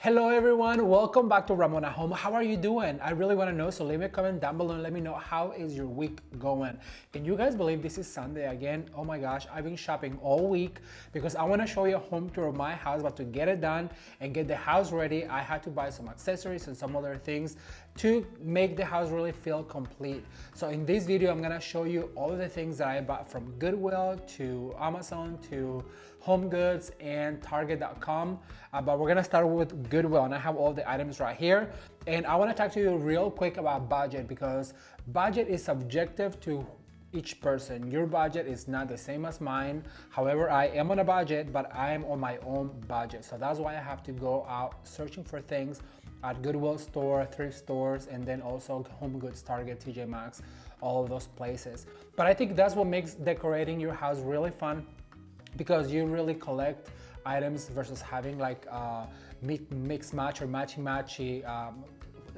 Hello everyone, welcome back to Ramon at Home. How are you doing? I really want to know, so leave me a comment down below and let me know how is your week going. Can you guys believe this is Sunday again? Oh my gosh, I've been shopping all week because I want to show you a home tour of my house, but to get it done and get the house ready, I had to buy some accessories and some other things to make the house really feel complete. So in this video, I'm gonna show you all of the things that I bought from Goodwill to Amazon to HomeGoods and Target.com, but we're gonna start with Goodwill, and I have all the items right here. And I wanna talk to you real quick about budget, because budget is subjective to each person. Your budget is not the same as mine. However, I am on a budget, but I am on my own budget. So that's why I have to go out searching for things at Goodwill store, thrift stores, and then also HomeGoods, Target, TJ Maxx, all of those places. But I think that's what makes decorating your house really fun, because you really collect items versus having like mix match or matchy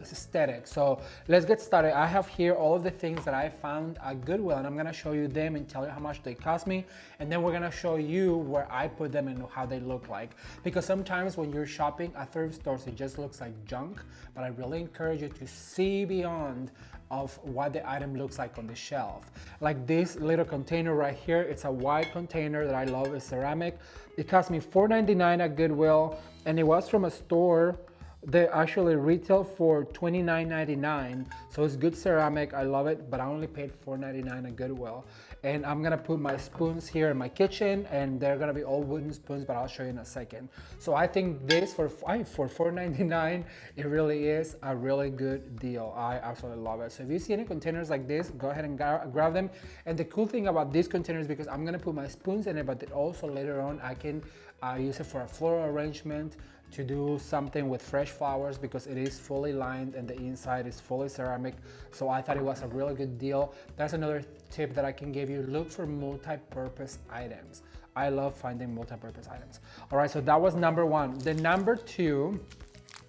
aesthetic. So let's get started. I have here all of the things that I found at Goodwill, and I'm gonna show you them and tell you how much they cost me, and then we're gonna show you where I put them and how they look like, because sometimes when you're shopping at thrift stores it just looks like junk, but I really encourage you to see beyond of what the item looks like on the shelf. Like this little container right here, it's a white container that I love, it's ceramic. It cost me $4.99 at Goodwill, and it was from a store they actually retail for $29.99, so it's good ceramic. I love it, but I only paid $4.99 at Goodwill. And I'm gonna put my spoons here in my kitchen, and they're gonna be all wooden spoons, but I'll show you in a second. So I think this for $4.99, it really is a really good deal. I absolutely love it. So if you see any containers like this, go ahead and grab them. And the cool thing about these containers, because I'm gonna put my spoons in it, but also later on I can use it for a floral arrangement, to do something with fresh flowers, because it is fully lined and the inside is fully ceramic. So I thought it was a really good deal. That's another tip that I can give you. Look for multi-purpose items. I love finding multi-purpose items. All right, so that was number one. The number two,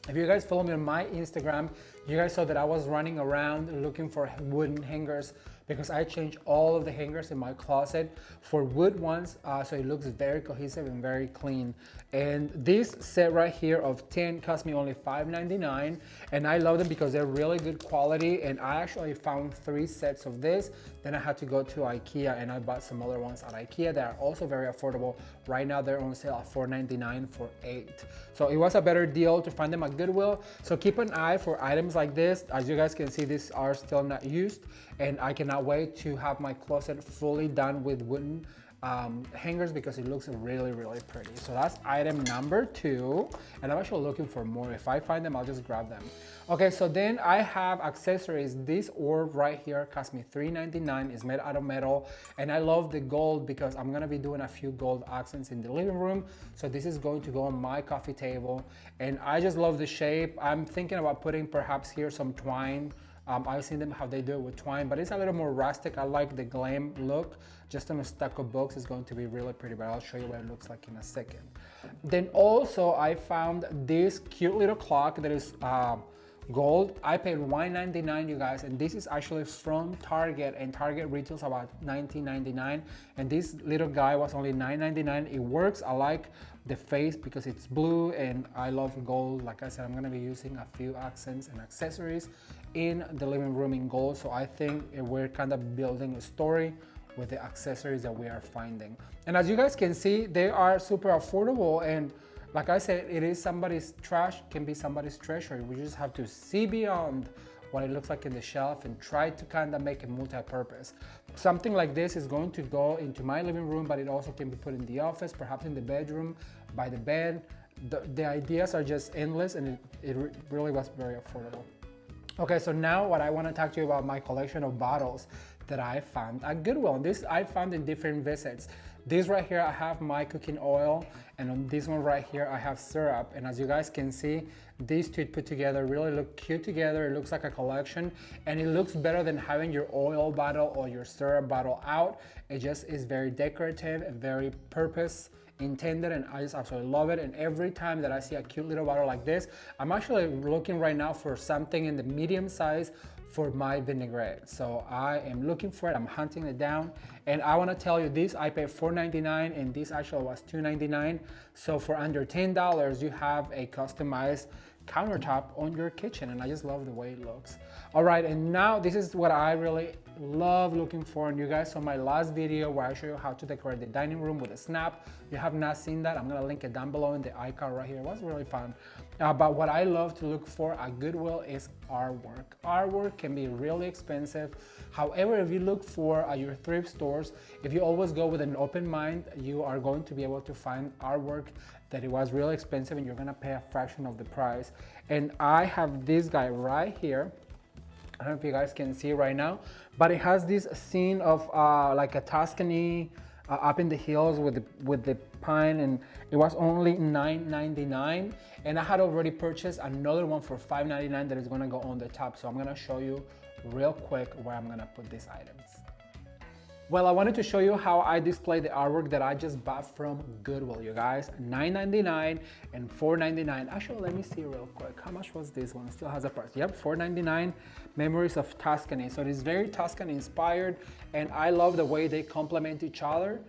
if you guys follow me on my Instagram, you guys saw that I was running around looking for wooden hangers, because I changed all of the hangers in my closet for wood ones, so it looks very cohesive and very clean. And this set right here of 10 cost me only $5.99, and I love them because they're really good quality. And I actually found 3 sets of this. Then I had to go to Ikea, and I bought some other ones at Ikea that are also very affordable. Right now they're on sale at $4.99 for 8. So it was a better deal to find them at Goodwill. So keep an eye for items like this. As you guys can see, these are still not used, and I cannot wait to have my closet fully done with wooden hangers, because it looks really pretty. So that's item number 2, and I'm actually looking for more. If I find them, I'll just grab them. Okay, so then I have accessories. This orb right here cost me $3.99. It's made out of metal, and I love the gold because I'm gonna be doing a few gold accents in the living room. So this is going to go on my coffee table, and I just love the shape. I'm thinking about putting perhaps here some twine. I've seen them how they do it with twine, but it's a little more rustic. I like the glam look. Just on a stucco box is going to be really pretty, but I'll show you what it looks like in a second. Then also I found this cute little clock that is gold. I paid $1.99, you guys, and this is actually from Target, and Target retails about $19.99, and this little guy was only $9.99. It works. I like the face because it's blue, and I love gold. Like I said, I'm gonna be using a few accents and accessories in the living room in gold, so I think we're kind of building a story with the accessories that we are finding. And as you guys can see, they are super affordable, and like I said, it is somebody's trash, can be somebody's treasure. We just have to see beyond what it looks like in the shelf and try to kind of make it multi-purpose. Something like this is going to go into my living room, but it also can be put in the office, perhaps in the bedroom, by the bed. The ideas are just endless, and it really was very affordable. Okay, so now what I want to talk to you about my collection of bottles that I found at Goodwill. And this I found in different visits. This right here, I have my cooking oil, and on this one right here, I have syrup. And as you guys can see, these two put together really look cute together. It looks like a collection, and it looks better than having your oil bottle or your syrup bottle out. It just is very decorative and very purpose intended, and I just absolutely love it. And every time that I see a cute little bottle like this, I'm actually looking right now for something in the medium size for my vinaigrette. So I am looking for it, I'm hunting it down, And I want to tell you this, I paid $4.99 and this actually was $2.99. So for under $10, you have a customized countertop on your kitchen, and I just love the way it looks. All right, and now this is what I really love looking for. And you guys saw my last video where I show you how to decorate the dining room with a snap. If you have not seen that, I'm gonna link it down below in the icon right here. It was really fun. But what I love to look for at Goodwill is artwork. Artwork can be really expensive. However, if you look for at your thrift stores, if you always go with an open mind, you are going to be able to find artwork that it was really expensive and you're gonna pay a fraction of the price. And I have this guy right here. I don't know if you guys can see right now, but it has this scene of like a Tuscany up in the hills with the pine, and it was only $9.99. And I had already purchased another one for $5.99 that is gonna go on the top. So I'm gonna show you real quick where I'm gonna put these items. Well, I wanted to show you how I display the artwork that I just bought from Goodwill, you guys. $9.99 and $4.99. Actually, let me see real quick. How much was this one? It still has a price. Yep, $4.99. Memories of Tuscany. So it is very Tuscany inspired, and I love the way they complement each other.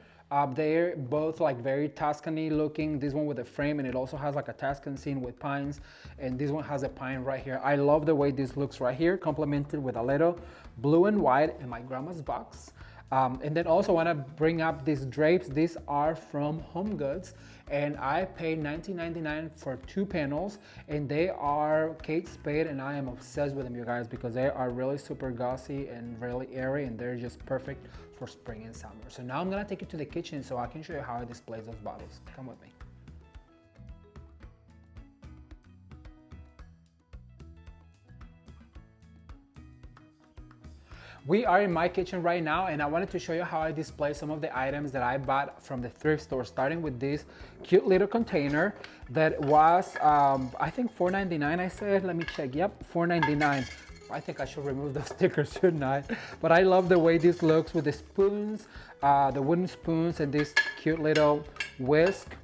They're both like very Tuscany looking. This one with a frame, and it also has like a Tuscan scene with pines, and this one has a pine right here. I love the way this looks right here, complemented with a little blue and white in my grandma's box. And then also want to bring up these drapes. These are from HomeGoods, and I paid $19.99 for 2 panels, and they are Kate Spade, and I am obsessed with them, you guys, because they are really super glossy and really airy, and they're just perfect for spring and summer. So now I'm gonna take you to the kitchen so I can show you how I display those bottles. Come with me. We are in my kitchen right now, and I wanted to show you how I display some of the items that I bought from the thrift store, starting with this cute little container that was, I think $4.99 I said, let me check, yep, $4.99. I think I should remove those stickers, shouldn't I? But I love the way this looks with the spoons, the wooden spoons, and this cute little whisk.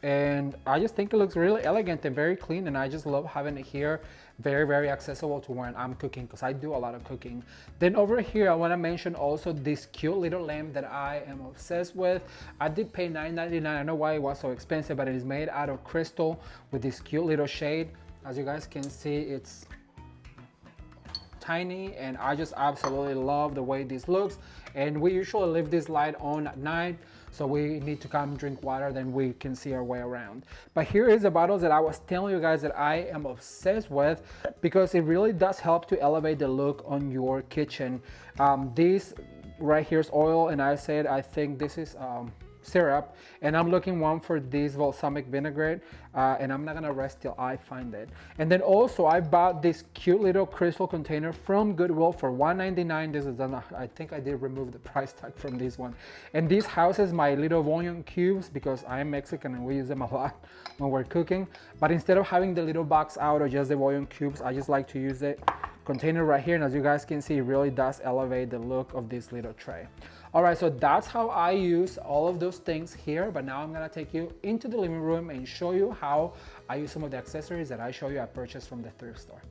And I just think it looks really elegant and very clean, and I just love having it here. Very, very accessible to when I'm cooking, because I do a lot of cooking. Then over here, I want to mention also this cute little lamp that I am obsessed with. I did pay $9.99. I don't know why it was so expensive, but it is made out of crystal with this cute little shade. As you guys can see, it's tiny, and I just absolutely love the way this looks. And we usually leave this light on at night, so we need to come drink water, then we can see our way around. But here is the bottles that I was telling you guys that I am obsessed with, because it really does help to elevate the look on your kitchen. This right here is oil, and I said I think this is syrup, and I'm looking one for this balsamic vinaigrette, and I'm not gonna rest till I find it. And then also I bought this cute little crystal container from Goodwill for $1.99. This is done. I think I did remove the price tag from this one. And this houses my little onion cubes, because I'm Mexican and we use them a lot when we're cooking. But instead of having the little box out or just the onion cubes, I just like to use the container right here, and as you guys can see, it really does elevate the look of this little tray. All right, so that's how I use all of those things here, but now I'm gonna take you into the living room and show you how I use some of the accessories that I show you I purchased from the thrift store.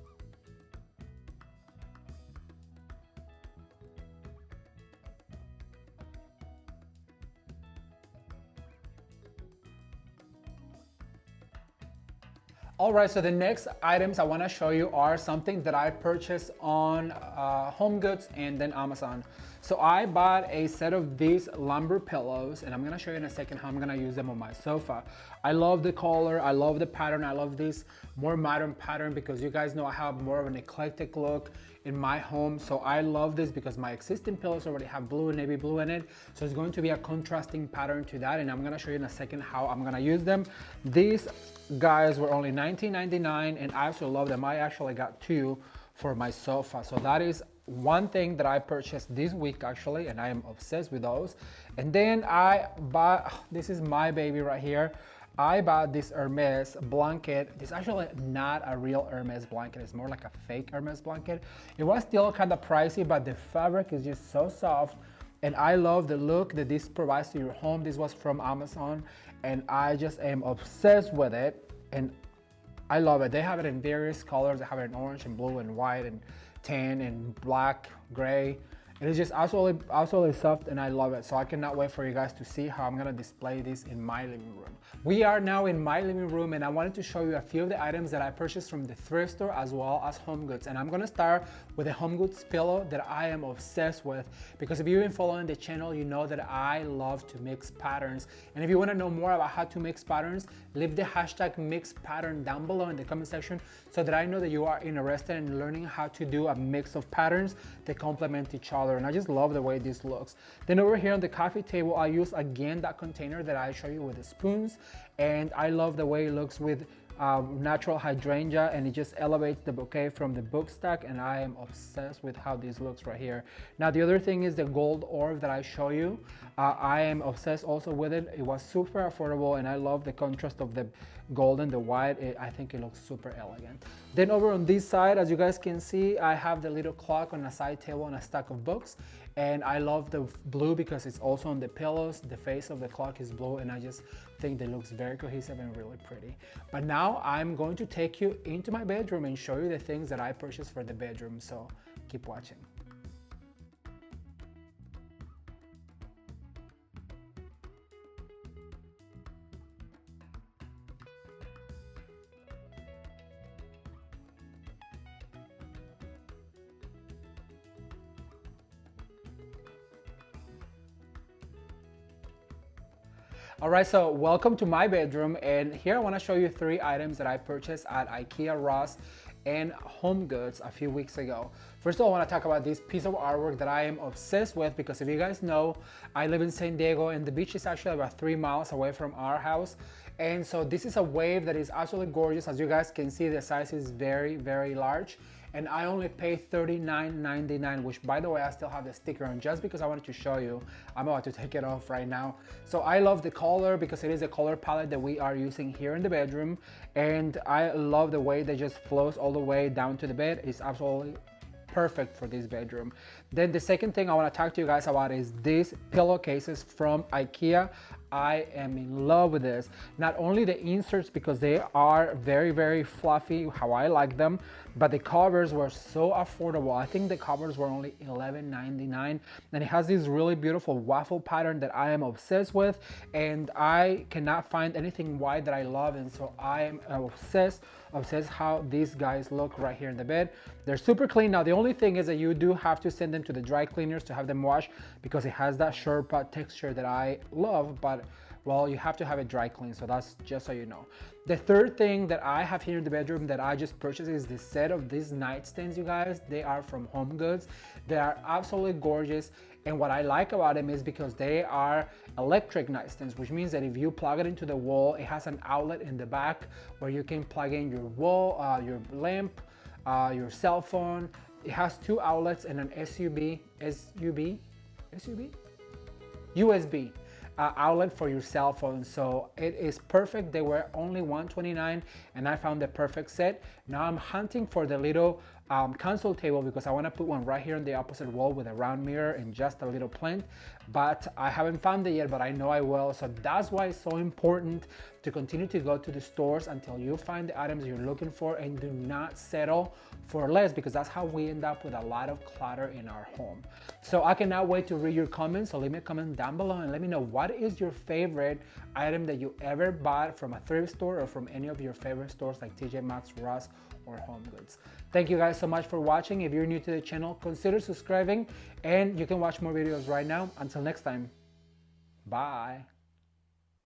All right, so the next items I want to show you are something that I purchased on HomeGoods and then Amazon. So I bought a set of these lumber pillows, and I'm going to show you in a second how I'm going to use them on my sofa. I love the color, I love the pattern, I love this more modern pattern, because you guys know I have more of an eclectic look in my home. So I love this because my existing pillows already have blue and navy blue in it. So it's going to be a contrasting pattern to that, and I'm going to show you in a second how I'm going to use them. These guys were only $19.99, and I also love them. I actually got 2 for my sofa. So that is one thing that I purchased this week actually, and I am obsessed with those. And then I bought, this is my baby right here. I bought this Hermes blanket. It's actually not a real Hermes blanket. It's more like a fake Hermes blanket. It was still kind of pricey, but the fabric is just so soft. And I love the look that this provides to your home. This was from Amazon, and I just am obsessed with it. And I love it. They have it in various colors. They have it in orange and blue and white and tan and black, gray. It is just absolutely soft and I love it. So I cannot wait for you guys to see how I'm gonna display this in my living room. We are now in my living room and I wanted to show you a few of the items that I purchased from the thrift store as well as HomeGoods. And I'm gonna start with a HomeGoods pillow that I am obsessed with, because if you've been following the channel, you know that I love to mix patterns. And if you wanna know more about how to mix patterns, leave the hashtag mix pattern down below in the comment section so that I know that you are interested in learning how to do a mix of patterns that complement each other. And I just love the way this looks. Then over here on the coffee table, I use again that container that I show you with the spoons, and I love the way it looks with natural hydrangea, and it just elevates the bouquet from the book stack, and I am obsessed with how this looks right here. Now the other thing is the gold orb that I show you. I am obsessed also with it. It was super affordable and I love the contrast of the gold and the white. I think it looks super elegant. Then over on this side, as you guys can see, I have the little clock on a side table and a stack of books, and I love the blue because it's also on the pillows. The face of the clock is blue and I just think that looks very cohesive and really pretty. But now I'm going to take you into my bedroom and show you the things that I purchased for the bedroom, so keep watching. All right, so welcome to my bedroom, and here I want to show you 3 items that I purchased at Ikea, Ross, and HomeGoods a few weeks ago. First of all, I want to talk about this piece of artwork that I am obsessed with, because if you guys know, I live in San Diego and the beach is actually about 3 miles away from our house. And so this is a wave that is absolutely gorgeous. As you guys can see, the size is very, very large. And I only paid $39.99, which by the way, I still have the sticker on just because I wanted to show you. I'm about to take it off right now. So I love the color because it is a color palette that we are using here in the bedroom. And I love the way that just flows all the way down to the bed. It's absolutely perfect for this bedroom. Then the second thing I want to talk to you guys about is these pillowcases from Ikea. I am in love with this. Not only the inserts, because they are very, very fluffy, how I like them, but the covers were so affordable. I think the covers were only $11.99, and it has this really beautiful waffle pattern that I am obsessed with, and I cannot find anything white that I love, and so I am obsessed how these guys look right here in the bed. They're super clean. Now the only thing is that you do have to send them to the dry cleaners to have them washed, because it has that Sherpa texture that I love, but well, you have to have it dry clean, so that's just so you know. The third thing that I have here in the bedroom that I just purchased is this set of these nightstands, you guys. They are from HomeGoods. They are absolutely gorgeous, and what I like about them is because they are electric nightstands, which means that if you plug it into the wall, it has an outlet in the back where you can plug in your wall, your lamp, your cell phone. It has 2 outlets and an USB outlet for your cell phone, so it is perfect. They were only $129 and I found the perfect set. Now I'm hunting for the little console table because I want to put one right here on the opposite wall with a round mirror and just a little plant, but I haven't found it yet, but I know I will. So that's why it's so important to continue to go to the stores until you find the items you're looking for, and do not settle for less, because that's how we end up with a lot of clutter in our home. So I cannot wait to read your comments, so leave me a comment down below and let me know what is your favorite item that you ever bought from a thrift store or from any of your favorite stores like TJ Maxx, Ross, or HomeGoods. Thank you guys so much for watching. If you're new to the channel, consider subscribing, and you can watch more videos right now. Until next time, bye.